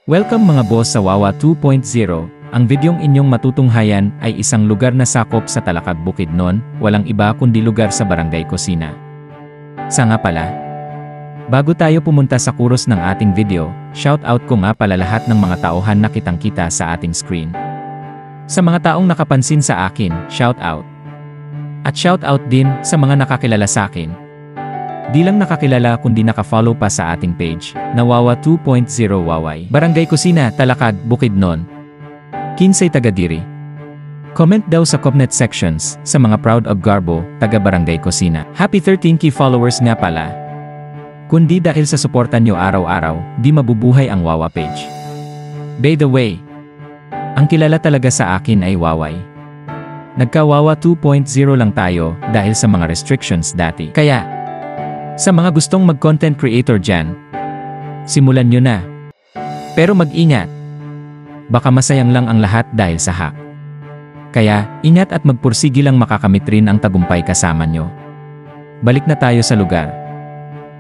Welcome mga boss sa Wawa 2.0. Ang videong inyong matutunghayan ay isang lugar na sakop sa Talakag Bukidnon, walang iba kundi lugar sa Barangay Cocina. Sa nga pala, bago tayo pumunta sa kuros ng ating video, shoutout ko nga pala lahat ng mga tauhan na kitang-kita sa ating screen. Sa mga taong nakapansin sa akin, shoutout. At shoutout din sa mga nakakilala sa akin. Di lang nakakilala kundi nakafollow pa sa ating page, na Wawa 2.0 Waway. Barangay Cocina, Talakag, Bukidnon. Kinsay taga-diri. Comment daw sa comment sections, sa mga proud of Garbo, taga Barangay Cocina. Happy 13K followers nga pala. Kundi dahil sa suporta nyo araw-araw, di mabubuhay ang Wawa page. By the way, ang kilala talaga sa akin ay Waway. Nagka-Wawa 2.0 lang tayo dahil sa mga restrictions dati. Kaya, sa mga gustong mag-content creator dyan, simulan nyo na. Pero mag-ingat. Baka masayang lang ang lahat dahil sa hack. Kaya, ingat at magpursigi lang makakamit rin ang tagumpay kasama nyo. Balik na tayo sa lugar.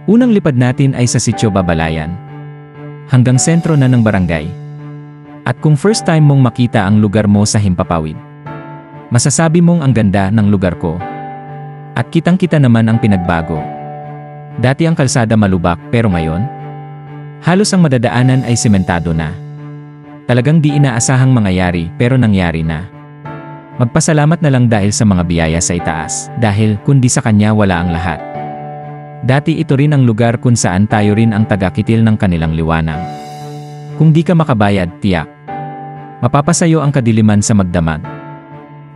Unang lipad natin ay sa Sitio Babalayan. Hanggang sentro na ng barangay. At kung first time mong makita ang lugar mo sa Himpapawid, masasabi mong ang ganda ng lugar ko. At kitang-kita naman ang pinagbago. Dati ang kalsada malubak pero ngayon, halos ang madadaanan ay sementado na. Talagang di inaasahang mangyayari pero nangyari na. Magpasalamat na lang dahil sa mga biyaya sa itaas, dahil kundi sa kanya wala ang lahat. Dati ito rin ang lugar kung saan tayo rin ang tagakitil ng kanilang liwanag. Kung di ka makabayad, tiyak. Mapapasayo ang kadiliman sa magdamag.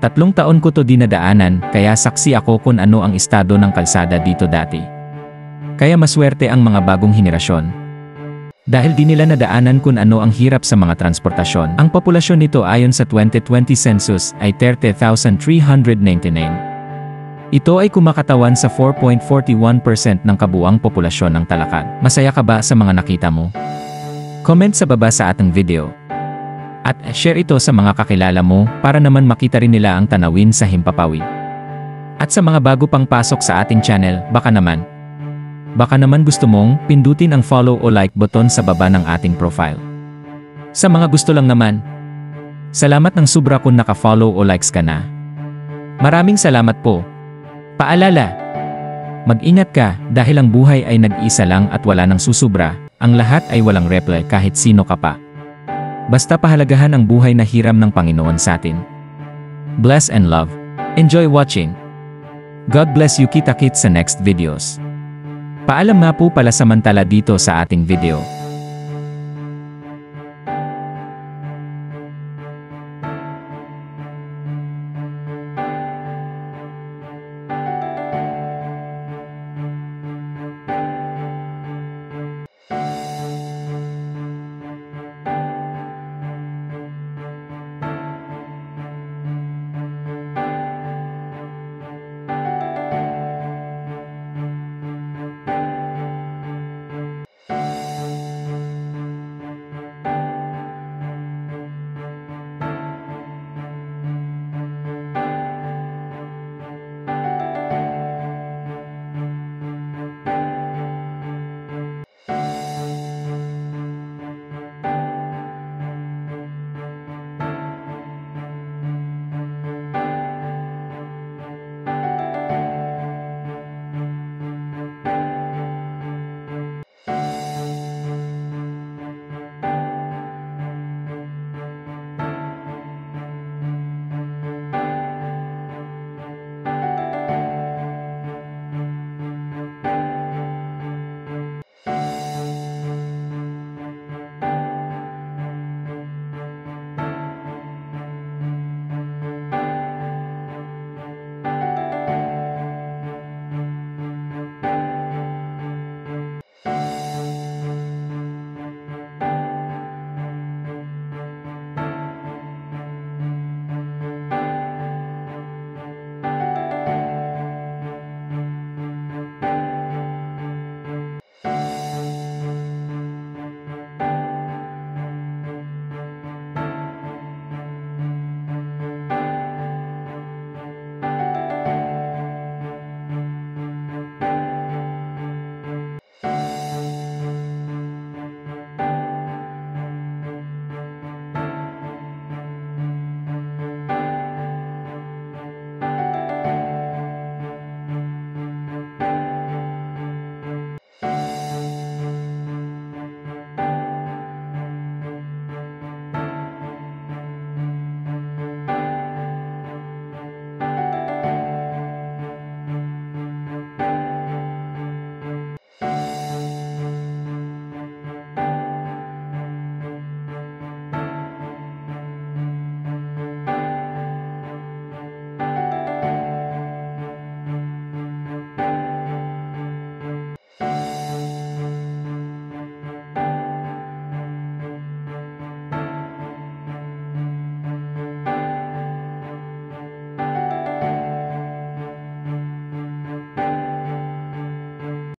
3 taon ko to dinadaanan, kaya saksi ako kung ano ang estado ng kalsada dito dati. Kaya maswerte ang mga bagong henerasyon. Dahil di nila nadaanan kung ano ang hirap sa mga transportasyon. Ang populasyon nito ayon sa 2020 census ay 30,399. Ito ay kumakatawan sa 4.41% ng kabuuang populasyon ng Talakag. Masaya ka ba sa mga nakita mo? Comment sa baba sa ating video. At share ito sa mga kakilala mo para naman makita rin nila ang tanawin sa Himpapawid. At sa mga bago pang pasok sa ating channel, Baka naman gusto mong pindutin ang follow o like button sa baba ng ating profile. Sa mga gusto lang naman, salamat ng sobra kung naka-follow o likes ka na. Maraming salamat po. Paalala, mag-ingat ka dahil ang buhay ay nag-isa lang at wala nang susubra, ang lahat ay walang reply kahit sino ka pa. Basta pahalagahan ang buhay na hiram ng Panginoon sa atin. Bless and love. Enjoy watching. God bless you, kita-kits sa next videos. Paalam nga po pala samantala dito sa ating video.